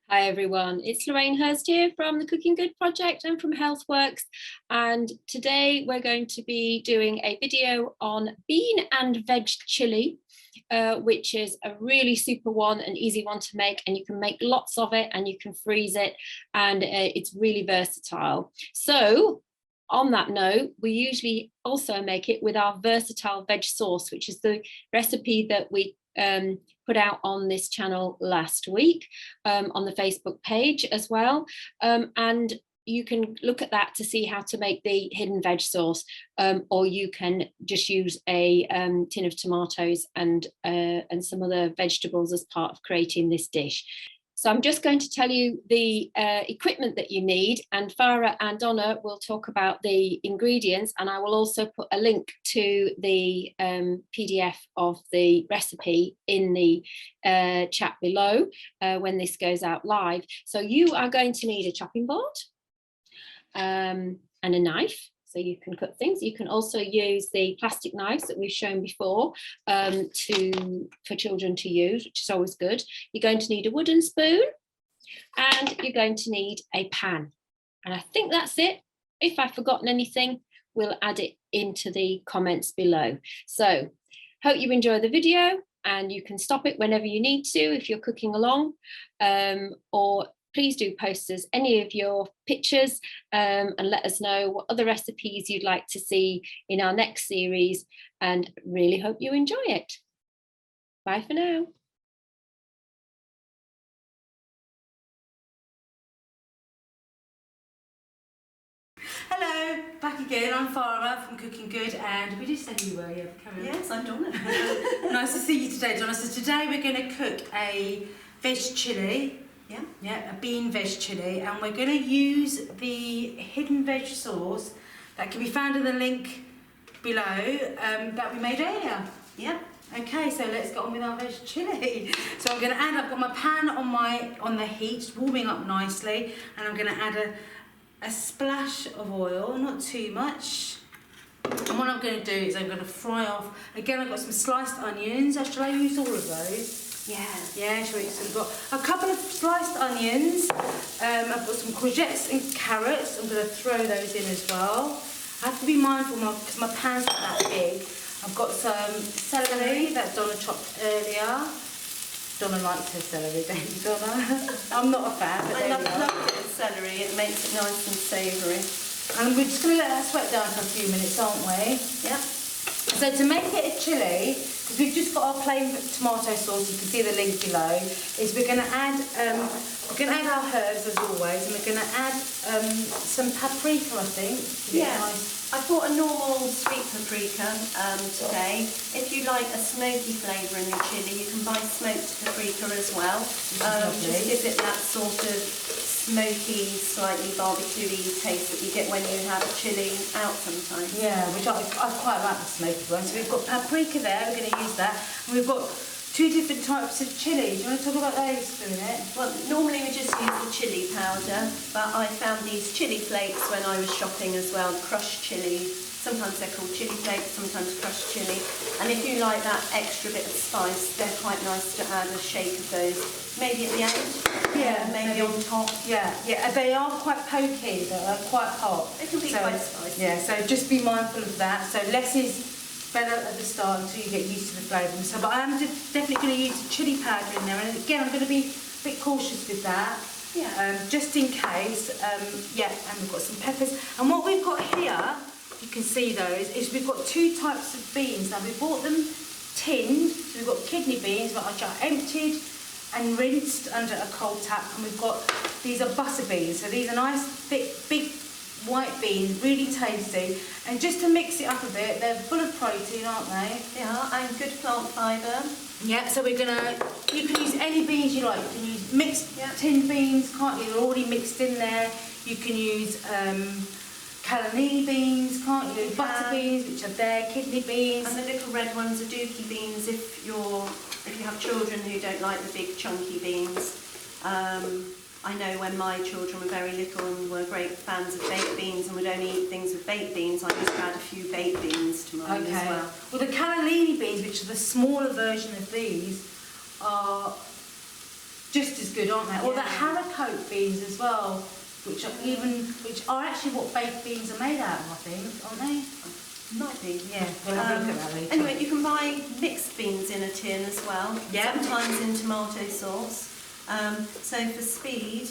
Hi everyone, it's Lorraine Hurst here from the Cooking Good Project and from Healthworks, and today we're going to be doing a video on bean and veg chili, which is a really super one, an easy one to make, and you can make lots of it and you can freeze it, and it's really versatile. So on that note, we usually also make it with our versatile veg sauce, which is the recipe that we put out on this channel last week on the Facebook page as well, and you can look at that to see how to make the hidden veg sauce, or you can just use a tin of tomatoes and some other vegetables as part of creating this dish. So I'm just going to tell you the equipment that you need, and Farah and Donna will talk about the ingredients, and I will also put a link to the PDF of the recipe in the chat below when this goes out live. So you are going to need a chopping board and a knife, so you can cut things. You can also use the plastic knives that we've shown before for children to use, which is always good. You're going to need a wooden spoon, and you're going to need a pan. And I think that's it. If I've forgotten anything, we'll add it into the comments below. So hope you enjoy the video, and you can stop it whenever you need to if you're cooking along, or please do post us any of your pictures and let us know what other recipes you'd like to see in our next series, and really hope you enjoy it. Bye for now. Hello, back again. I'm Farah from Cooking Good, and we did say you were, yeah. Carry on. Yes, I'm Donna. Nice to see you today, Donna. So today we're going to cook a veg chili. Yeah, a bean veg chili, and we're going to use the hidden veg sauce that can be found in the link below that we made earlier. Yeah. Okay, so let's get on with our veg chili. So I'm going to add, I've got my pan on the heat, it's warming up nicely, and I'm going to add a splash of oil, not too much. And what I'm going to do is I'm going to fry off. Again, I've got some sliced onions. Should I use all of those? Yeah, sure. So we've got a couple of sliced onions. I've got some courgettes and carrots. I'm going to throw those in as well. I have to be mindful because my pan's not that big. I've got some celery that Donna chopped earlier. Donna likes her celery, don't you, Donna? I'm not a fan, but I love a bit of celery. It makes it nice and savoury. And we're just going to let that sweat down for a few minutes, aren't we? Yeah. So to make it a chili, because we've just got our plain tomato sauce, you can see the link below, is we're going to add our herbs as always, and we're going to add some paprika, I think. Yeah. I bought a normal sweet paprika today. If you like a smoky flavour in your chili, you can buy smoked paprika as well. Just give it that sort of smoky, slightly barbecue-y taste that you get when you have chili out sometimes. Yeah, which I quite like the smoky one. So we've got paprika there, we're going to use that. And we've got two different types of chili. Do you want to talk about those for a minute? Well, normally we just use the chili powder, but I found these chili flakes when I was shopping as well, crushed chili. Sometimes they're called chili flakes, sometimes crushed chili. And if you like that extra bit of spice, they're quite nice to add a shake of those. Maybe at the end. Yeah, maybe on top. Yeah, they are quite pokey, they're quite hot. They can be quite spicy. Yeah, so just be mindful of that. So less is better at the start until you get used to the flavour. So, but I am definitely going to use chili powder in there, and again I'm going to be a bit cautious with that. Yeah. Just in case. Yeah, and we've got some peppers. And what we've got here, you can see those, is we've got two types of beans. Now we bought them tinned, so we've got kidney beans, which are emptied and rinsed under a cold tap, and we've got, these are butter beans, so these are nice, thick, big white beans, really tasty. And just to mix it up a bit, they're full of protein, aren't they? Yeah, and good plant fibre. Yeah, so you can use any beans you like. You can use mixed tinned beans, can't you? They're already mixed in there. You can use cannellini beans, can't you? Butter beans, which are there, kidney beans. And the little red ones are dookie beans if you have children who don't like the big chunky beans. I know when my children were very little and were great fans of baked beans and would only eat things with baked beans, I used to add a few baked beans to mine as well. Well, the cannellini beans, which are the smaller version of these, are just as good, aren't they? Or the haricot beans as well, which are actually what baked beans are made out of, I think, aren't they? Might be. Yeah, we'll have a look at that later. Anyway, you can buy mixed beans in a tin as well, Yeah. sometimes in tomato sauce. So for speed,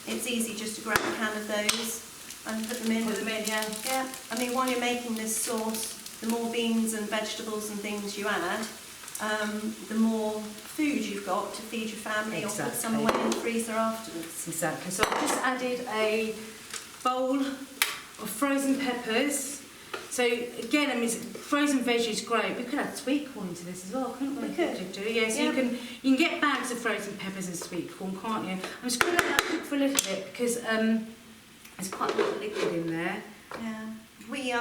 it's easy just to grab a can of those and put them in. Put them in, yeah. Yeah, I mean, while you're making this sauce, the more beans and vegetables and things you add, the more food you've got to feed your family or put some away in the freezer afterwards. Exactly. So I've just added a bowl of frozen peppers. So again, I mean, frozen veg is great. We could add sweet corn into this as well, couldn't we? We could. Do, yeah. So you can get bags of frozen peppers and sweet corn, can't you? I'm just going to let that cook for a little bit because there's quite a lot of liquid in there. Yeah, we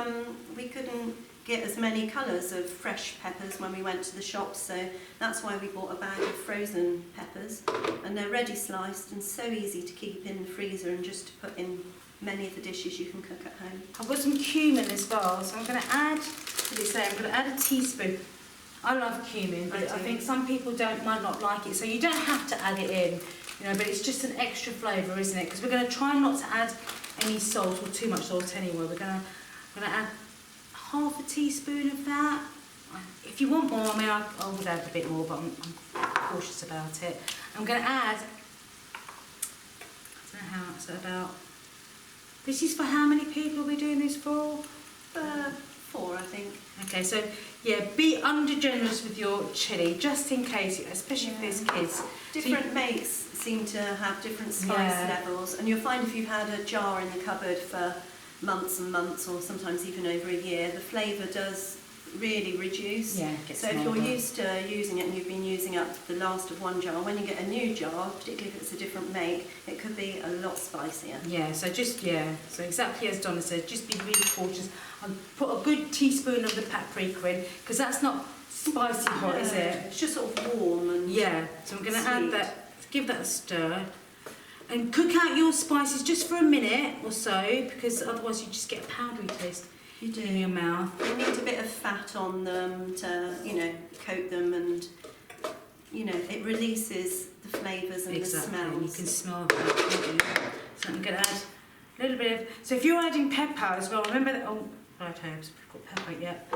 couldn't get as many colours of fresh peppers when we went to the shops, so that's why we bought a bag of frozen peppers, and they're ready sliced and so easy to keep in the freezer and just to put in many of the dishes you can cook at home. I've got some cumin as well, so I'm going to add, what did it say? I'm going to add a teaspoon. I love cumin, but I think some people might not like it, so you don't have to add it in, you know, but it's just an extra flavour, isn't it? Because we're going to try not to add any salt or too much salt anyway. We're going to add half a teaspoon of that. If you want more, I mean, I would add a bit more, but I'm cautious about it. I'm going to add, I don't know how, so about, this is for how many people are we doing this for? 4, I think. Okay, so yeah, be under generous with your chilli, just in case, especially if there's kids. Different makes seem to have different spice levels, and you'll find if you've had a jar in the cupboard for months and months, or sometimes even over a year, the flavour does really reduce. Yeah, so if you're used to using it and you've been using up the last of one jar, when you get a new jar, particularly if it's a different make, it could be a lot spicier. Yeah, so so exactly as Donna said, just be really cautious. I'll put a good teaspoon of the paprika in, because that's not spicy hot, is it? It's just sort of warm and so I'm going to add that, give that a stir. And cook out your spices just for a minute or so, because otherwise you just get a powdery taste in your mouth. They need a bit of fat on them to, you know, coat them, and, you know, it releases the flavours and the smells. You can smell that, can't you? So I'm going to add a little bit of, so if you're adding pepper as well, remember that, right herbs, we've got pepper yet.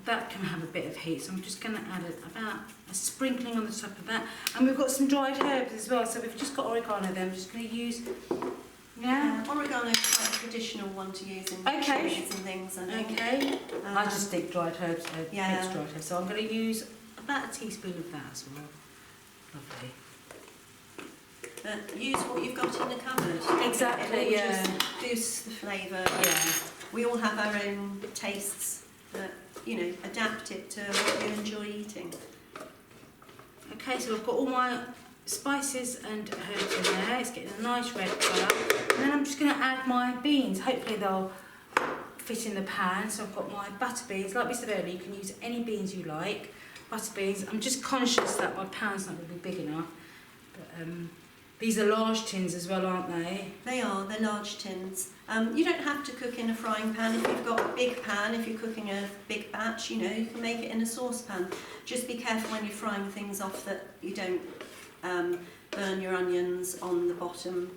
That can have a bit of heat, so I'm just going to add about a sprinkling on the top of that. And we've got some dried herbs as well, so we've just got oregano there. I'm just going to use, oregano is quite a traditional one to use in chilies and things. Okay. I just think dried herbs, mixed dried herbs, so I'm going to use about a teaspoon of that as well. Lovely. Use what you've got in the cupboard. Exactly, just boosts the flavour. Yeah. We all have our own tastes that, you know, adapt it to what you enjoy eating. Okay, so I've got all my spices and herbs in there. It's getting a nice red colour. And then I'm just going to add my beans. Hopefully they'll fit in the pan. So I've got my butter beans. Like we said earlier, you can use any beans you like. Butter beans. I'm just conscious that my pan's not going to be big enough. But these are large tins as well, aren't they? They are, they're large tins. You don't have to cook in a frying pan. If you've got a big pan, if you're cooking a big batch, you know, you can make it in a saucepan. Just be careful when you're frying things off that you don't burn your onions on the bottom.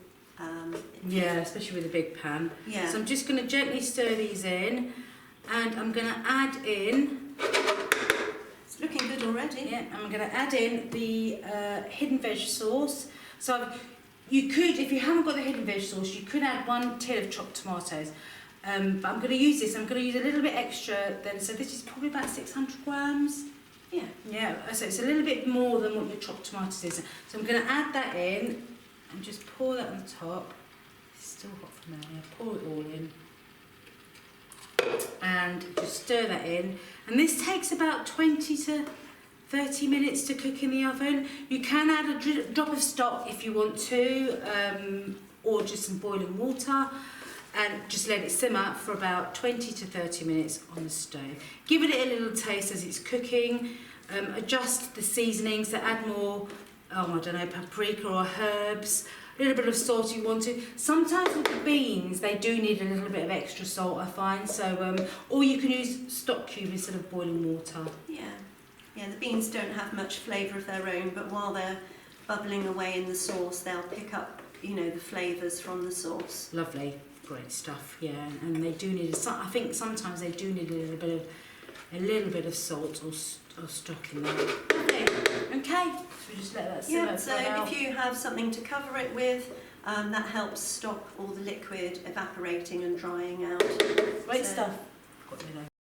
Especially with a big pan. Yeah. So I'm just going to gently stir these in, and I'm going to add in... It's looking good already. Yeah, I'm going to add in the hidden veg sauce. So you could, if you haven't got the hidden veg sauce, you could add 1 tin of chopped tomatoes. But I'm going to use this. I'm going to use a little bit extra then. So this is probably about 600 grams. Yeah. Yeah, so it's a little bit more than what your chopped tomatoes is. So I'm going to add that in and just pour that on the top. It's still hot from there. Yeah, pour it all in. And just stir that in. And this takes about 20 to 30 minutes to cook in the oven. You can add a drop of stock if you want to, or just some boiling water, and just let it simmer for about 20 to 30 minutes on the stove. Give it a little taste as it's cooking. Adjust the seasonings to add more, I don't know, paprika or herbs. A little bit of salt if you want to. Sometimes with the beans, they do need a little bit of extra salt, I find. So, or you can use stock cube instead of boiling water. Yeah, the beans don't have much flavour of their own, but while they're bubbling away in the sauce, they'll pick up, you know, the flavours from the sauce. Lovely, great stuff. Yeah, and they do need. I think sometimes they do need a little bit of salt or stock in there. Okay. So we just let that simmer. Yeah. So if you have something to cover it with, that helps stop all the liquid evaporating and drying out. Great stuff. Got rid of.